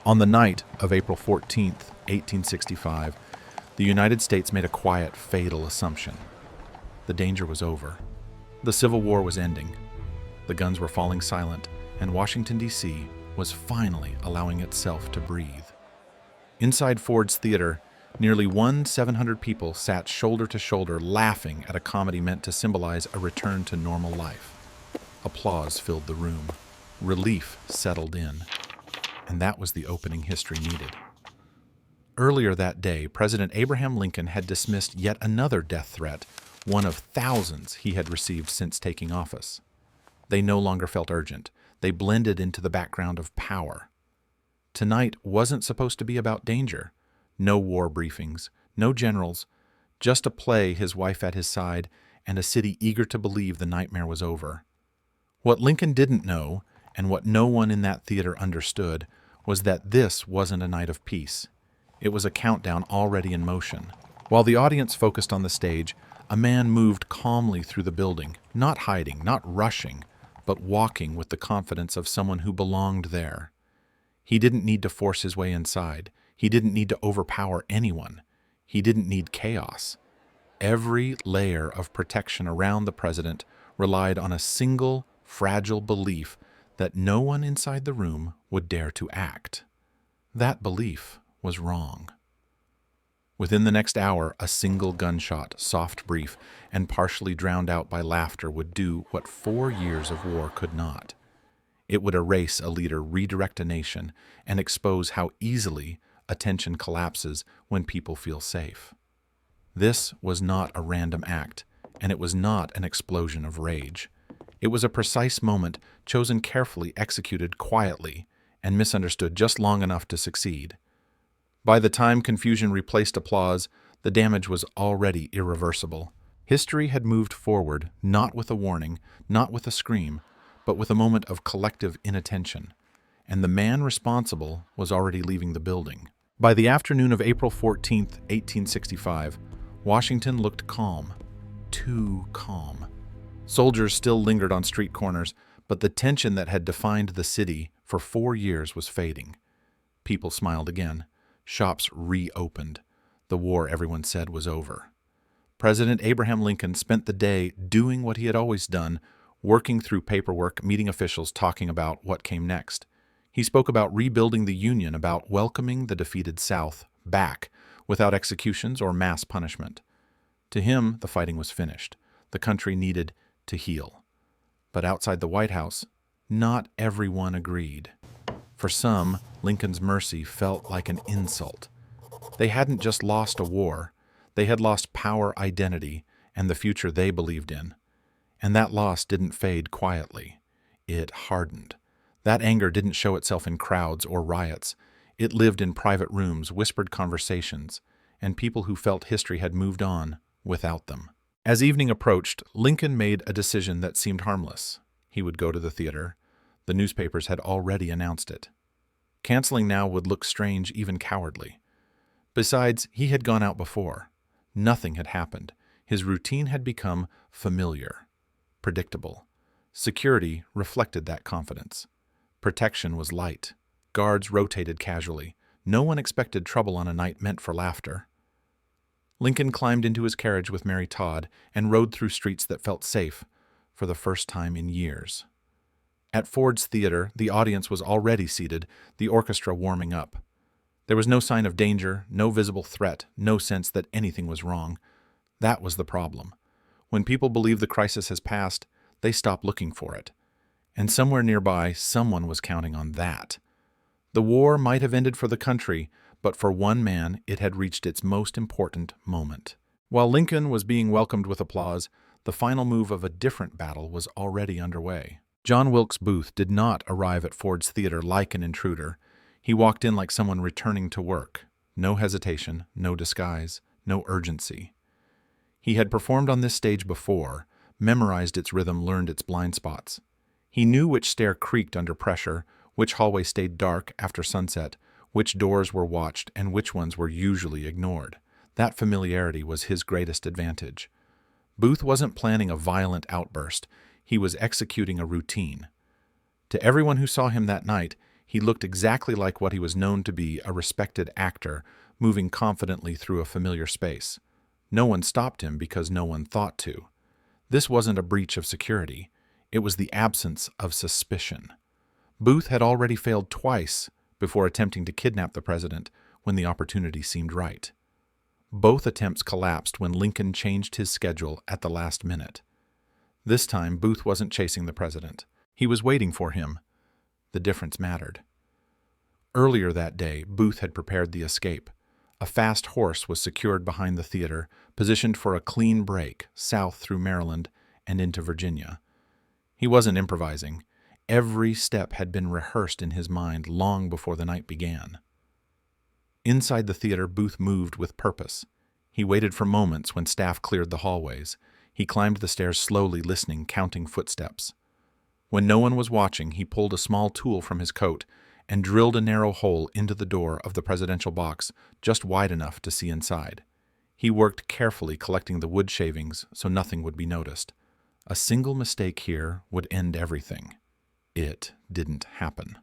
On the night of April 14th, 1865, the United States made a quiet, fatal assumption. The danger was over. The Civil War was ending. The guns were falling silent, and Washington, D.C. was finally allowing itself to breathe. Inside Ford's Theater, nearly 700 people sat shoulder to shoulder laughing at a comedy meant to symbolize a return to normal life. Applause filled the room. Relief settled in. And that was the opening history needed. Earlier that day, President Abraham Lincoln had dismissed yet another death threat, one of thousands he had received since taking office. They no longer felt urgent. They blended into the background of power. Tonight wasn't supposed to be about danger. No war briefings, no generals, just a play, his wife at his side, and a city eager to believe the nightmare was over. What Lincoln didn't know, and what no one in that theater understood, was that this wasn't a night of peace. It was a countdown already in motion. While the audience focused on the stage, a man moved calmly through the building, not hiding, not rushing, but walking with the confidence of someone who belonged there. He didn't need to force his way inside. He didn't need to overpower anyone. He didn't need chaos. Every layer of protection around the president relied on a single, fragile belief that no one inside the room would dare to act. That belief was wrong. Within the next hour, a single gunshot, soft, brief, and partially drowned out by laughter would do what 4 years of war could not. It would erase a leader, redirect a nation, and expose how easily attention collapses when people feel safe. This was not a random act, and it was not an explosion of rage. It was a precise moment, chosen carefully, executed quietly, and misunderstood just long enough to succeed. By the time confusion replaced applause, the damage was already irreversible. History had moved forward, not with a warning, not with a scream, but with a moment of collective inattention, and the man responsible was already leaving the building. By the afternoon of April 14th, 1865, Washington looked calm, too calm. Soldiers still lingered on street corners, but the tension that had defined the city for 4 years was fading. People smiled again. Shops reopened. The war, everyone said, was over. President Abraham Lincoln spent the day doing what he had always done, working through paperwork, meeting officials, talking about what came next. He spoke about rebuilding the Union, about welcoming the defeated South back without executions or mass punishment. To him, the fighting was finished. The country needed to heal. But outside the White House, not everyone agreed. For some, Lincoln's mercy felt like an insult. They hadn't just lost a war, they had lost power, identity, and the future they believed in. And that loss didn't fade quietly. It hardened. That anger didn't show itself in crowds or riots. It lived in private rooms, whispered conversations, and people who felt history had moved on without them. As evening approached, Lincoln made a decision that seemed harmless. He would go to the theater. The newspapers had already announced it. Canceling now would look strange, even cowardly. Besides, he had gone out before. Nothing had happened. His routine had become familiar, predictable. Security reflected that confidence. Protection was light. Guards rotated casually. No one expected trouble on a night meant for laughter. Lincoln climbed into his carriage with Mary Todd and rode through streets that felt safe for the first time in years. At Ford's Theater, the audience was already seated, the orchestra warming up. There was no sign of danger, no visible threat, no sense that anything was wrong. That was the problem. When people believe the crisis has passed, they stop looking for it. And somewhere nearby, someone was counting on that. The war might have ended for the country, but for one man, it had reached its most important moment. While Lincoln was being welcomed with applause, the final move of a different battle was already underway. John Wilkes Booth did not arrive at Ford's Theater like an intruder. He walked in like someone returning to work. No hesitation, no disguise, no urgency. He had performed on this stage before, memorized its rhythm, learned its blind spots. He knew which stair creaked under pressure, which hallway stayed dark after sunset, which doors were watched, and which ones were usually ignored. That familiarity was his greatest advantage. Booth wasn't planning a violent outburst. He was executing a routine. To everyone who saw him that night, He looked exactly like what he was known to be, a respected actor, moving confidently through a familiar space. No one stopped him because no one thought to. This wasn't a breach of security. It was the absence of suspicion. Booth had already failed twice before attempting to kidnap the president when the opportunity seemed right. Both attempts collapsed when Lincoln changed his schedule at the last minute. This time, Booth wasn't chasing the president. He was waiting for him. The difference mattered. Earlier that day, Booth had prepared the escape. A fast horse was secured behind the theater, positioned for a clean break south through Maryland and into Virginia. He wasn't improvising. Every step had been rehearsed in his mind long before the night began. Inside the theater, Booth moved with purpose. He waited for moments when staff cleared the hallways. He climbed the stairs slowly, listening, counting footsteps. When no one was watching, he pulled a small tool from his coat and drilled a narrow hole into the door of the presidential box, just wide enough to see inside. He worked carefully, collecting the wood shavings so nothing would be noticed. A single mistake here would end everything. It didn't happen.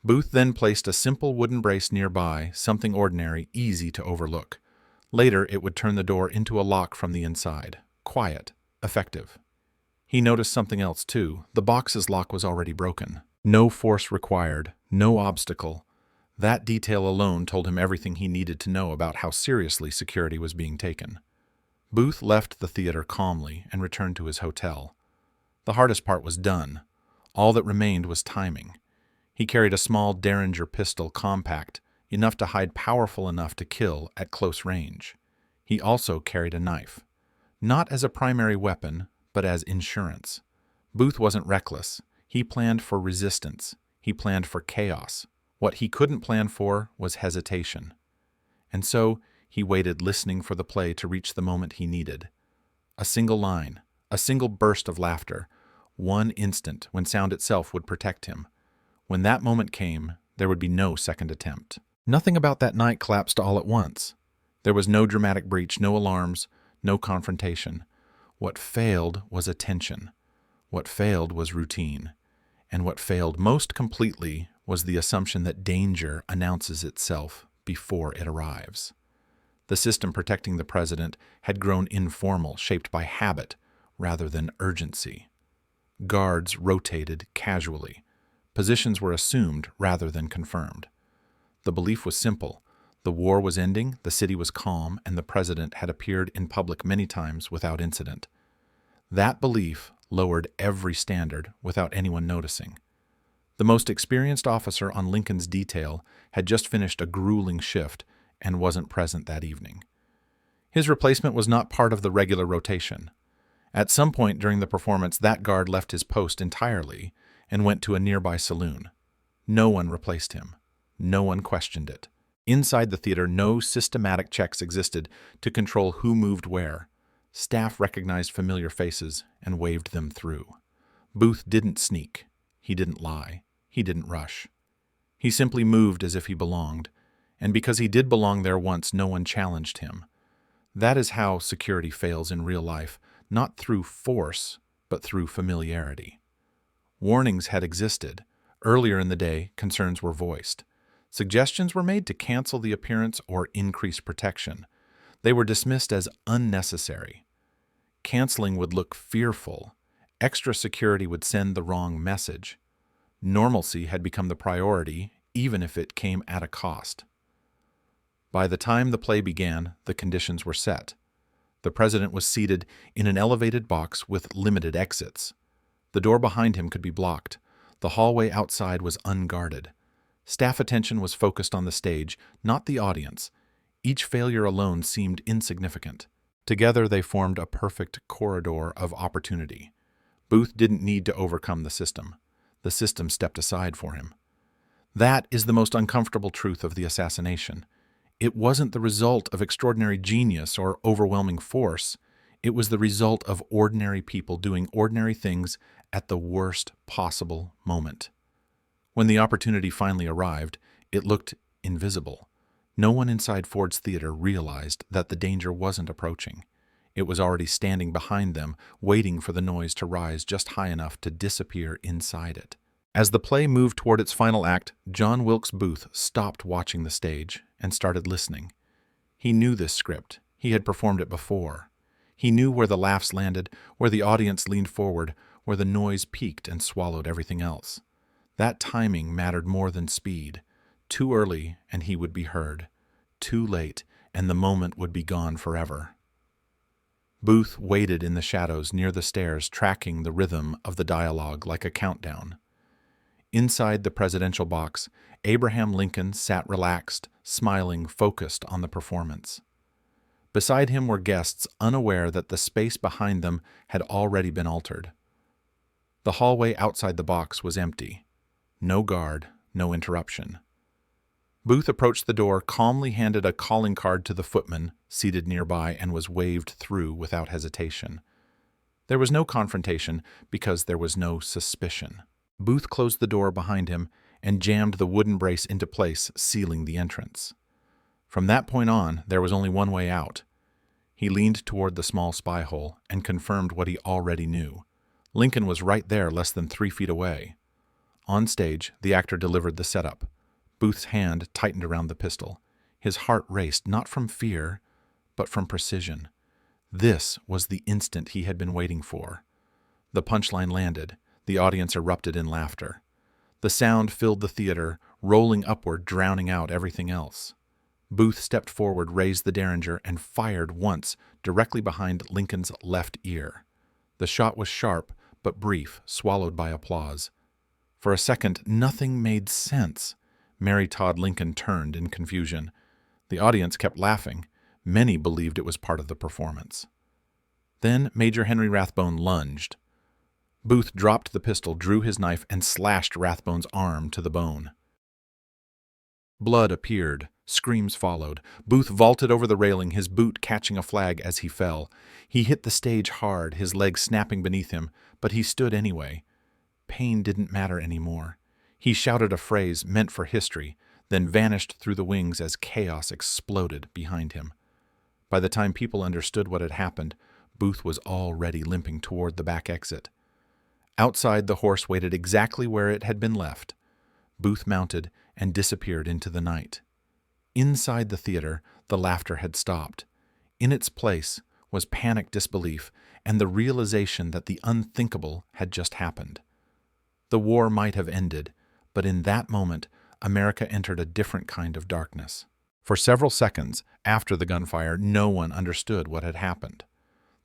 Booth then placed a simple wooden brace nearby, something ordinary, easy to overlook. Later, it would turn the door into a lock from the inside. Quiet, effective. He noticed something else too. The box's lock was already broken. No force required, no obstacle. That detail alone told him everything he needed to know about how seriously security was being taken. Booth left the theater calmly and returned to his hotel. The hardest part was done. All that remained was timing. He carried a small Derringer pistol, compact, enough to hide, powerful enough to kill at close range. He also carried a knife. Not as a primary weapon, but as insurance. Booth wasn't reckless. He planned for resistance. He planned for chaos. What he couldn't plan for was hesitation. And so he waited, listening for the play to reach the moment he needed. A single line, a single burst of laughter, one instant when sound itself would protect him. When that moment came, there would be no second attempt. Nothing about that night collapsed all at once. There was no dramatic breach, no alarms, no confrontation. What failed was attention. What failed was routine. And what failed most completely was the assumption that danger announces itself before it arrives. The system protecting the president had grown informal, shaped by habit rather than urgency. Guards rotated casually. Positions were assumed rather than confirmed. The belief was simple. The war was ending, the city was calm, and the president had appeared in public many times without incident. That belief lowered every standard without anyone noticing. The most experienced officer on Lincoln's detail had just finished a grueling shift and wasn't present that evening. His replacement was not part of the regular rotation. At some point during the performance, that guard left his post entirely and went to a nearby saloon. No one replaced him. No one questioned it. Inside the theater, no systematic checks existed to control who moved where. Staff recognized familiar faces and waved them through. Booth didn't sneak. He didn't lie. He didn't rush. He simply moved as if he belonged, and because he did belong there once, no one challenged him. That is how security fails in real life, not through force, but through familiarity. Warnings had existed. Earlier in the day, concerns were voiced. Suggestions were made to cancel the appearance or increase protection. They were dismissed as unnecessary. Canceling would look fearful. Extra security would send the wrong message. Normalcy had become the priority, even if it came at a cost. By the time the play began, the conditions were set. The president was seated in an elevated box with limited exits. The door behind him could be blocked. The hallway outside was unguarded. Staff attention was focused on the stage, not the audience. Each failure alone seemed insignificant. Together they formed a perfect corridor of opportunity. Booth didn't need to overcome the system. The system stepped aside for him. That is the most uncomfortable truth of the assassination. It wasn't the result of extraordinary genius or overwhelming force. It was the result of ordinary people doing ordinary things at the worst possible moment. When the opportunity finally arrived, it looked invisible. No one inside Ford's theater realized that the danger wasn't approaching. It was already standing behind them, waiting for the noise to rise just high enough to disappear inside it. As the play moved toward its final act, John Wilkes Booth stopped watching the stage and started listening. He knew this script. He had performed it before. He knew where the laughs landed, where the audience leaned forward, where the noise peaked and swallowed everything else. That timing mattered more than speed. Too early, and he would be heard. Too late, and the moment would be gone forever. Booth waited in the shadows near the stairs, tracking the rhythm of the dialogue like a countdown. Inside the presidential box, Abraham Lincoln sat relaxed, smiling, focused on the performance. Beside him were guests unaware that the space behind them had already been altered. The hallway outside the box was empty. No guard, no interruption. Booth approached the door, calmly handed a calling card to the footman seated nearby, and was waved through without hesitation. There was no confrontation because there was no suspicion. Booth closed the door behind him and jammed the wooden brace into place, sealing the entrance. From that point on, there was only one way out. He leaned toward the small spy hole and confirmed what he already knew. Lincoln was right there, less than 3 feet away. On stage, the actor delivered the setup. Booth's hand tightened around the pistol. His heart raced, not from fear, but from precision. This was the instant he had been waiting for. The punchline landed. The audience erupted in laughter. The sound filled the theater, rolling upward, drowning out everything else. Booth stepped forward, raised the Derringer, and fired once, directly behind Lincoln's left ear. The shot was sharp, but brief, swallowed by applause. For a second, nothing made sense. Mary Todd Lincoln turned in confusion. The audience kept laughing. Many believed it was part of the performance. Then Major Henry Rathbone lunged. Booth dropped the pistol, drew his knife, and slashed Rathbone's arm to the bone. Blood appeared. Screams followed. Booth vaulted over the railing, his boot catching a flag as he fell. He hit the stage hard, his legs snapping beneath him, but he stood anyway. Pain didn't matter anymore. He shouted a phrase meant for history, then vanished through the wings as chaos exploded behind him. By the time people understood what had happened, Booth was already limping toward the back exit. Outside, the horse waited exactly where it had been left. Booth mounted and disappeared into the night. Inside the theater, the laughter had stopped. In its place was panicked disbelief and the realization that the unthinkable had just happened. The war might have ended, but in that moment, America entered a different kind of darkness. For several seconds after the gunfire, no one understood what had happened.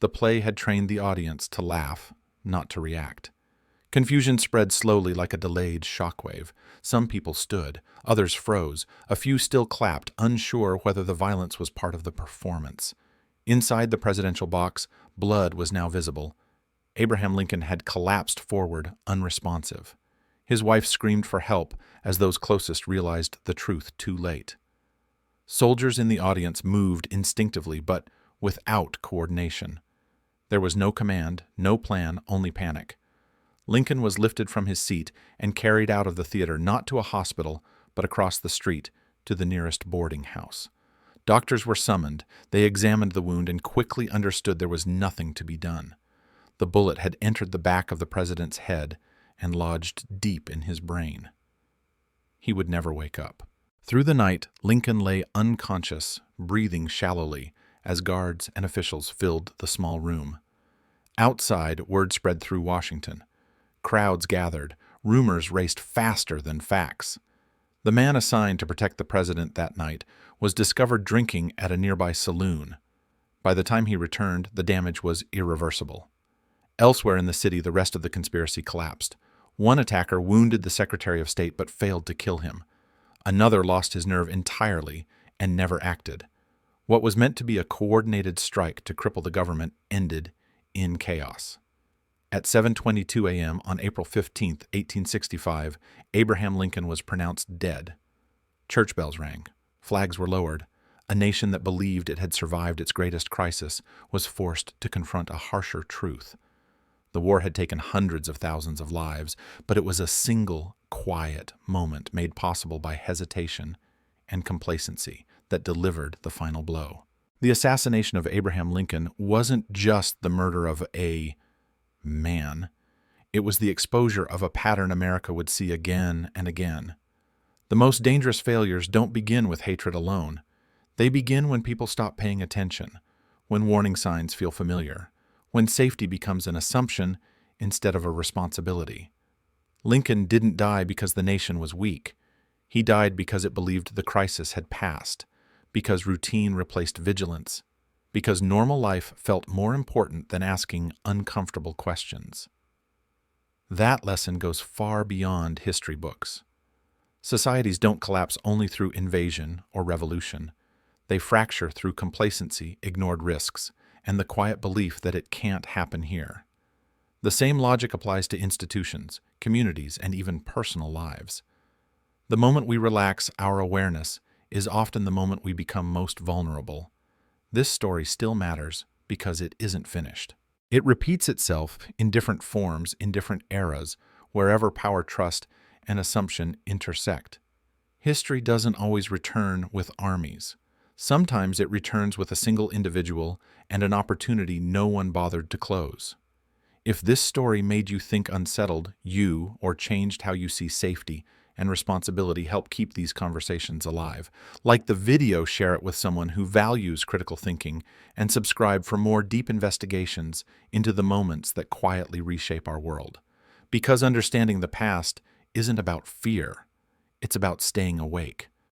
The play had trained the audience to laugh, not to react. Confusion spread slowly like a delayed shockwave. Some people stood, others froze, a few still clapped, unsure whether the violence was part of the performance. Inside the presidential box, blood was now visible. Abraham Lincoln had collapsed forward, unresponsive. His wife screamed for help as those closest realized the truth too late. Soldiers in the audience moved instinctively, but without coordination. There was no command, no plan, only panic. Lincoln was lifted from his seat and carried out of the theater, not to a hospital, but across the street to the nearest boarding house. Doctors were summoned. They examined the wound and quickly understood there was nothing to be done. The bullet had entered the back of the president's head and lodged deep in his brain. He would never wake up. Through the night, Lincoln lay unconscious, breathing shallowly, as guards and officials filled the small room. Outside, word spread through Washington. Crowds gathered. Rumors raced faster than facts. The man assigned to protect the president that night was discovered drinking at a nearby saloon. By the time he returned, the damage was irreversible. Elsewhere in the city, the rest of the conspiracy collapsed. One attacker wounded the Secretary of State but failed to kill him. Another lost his nerve entirely and never acted. What was meant to be a coordinated strike to cripple the government ended in chaos. At 7:22 a.m. on April 15, 1865, Abraham Lincoln was pronounced dead. Church bells rang. Flags were lowered. A nation that believed it had survived its greatest crisis was forced to confront a harsher truth. The war had taken hundreds of thousands of lives, but it was a single, quiet moment made possible by hesitation and complacency that delivered the final blow. The assassination of Abraham Lincoln wasn't just the murder of a man. It was the exposure of a pattern America would see again and again. The most dangerous failures don't begin with hatred alone. They begin when people stop paying attention, when warning signs feel familiar, when safety becomes an assumption instead of a responsibility. Lincoln didn't die because the nation was weak. He died because it believed the crisis had passed, because routine replaced vigilance, because normal life felt more important than asking uncomfortable questions. That lesson goes far beyond history books. Societies don't collapse only through invasion or revolution. They fracture through complacency, ignored risks, and the quiet belief that it can't happen here. The same logic applies to institutions, communities, and even personal lives. The moment we relax our awareness is often the moment we become most vulnerable. This story still matters because it isn't finished. It repeats itself in different forms, in different eras, wherever power, trust, and assumption intersect. History doesn't always return with armies. Sometimes it returns with a single individual and an opportunity no one bothered to close. If this story made you think unsettled, or changed how you see safety and responsibility, help keep these conversations alive. Like the video, share it with someone who values critical thinking, and subscribe for more deep investigations into the moments that quietly reshape our world. Because understanding the past isn't about fear, it's about staying awake.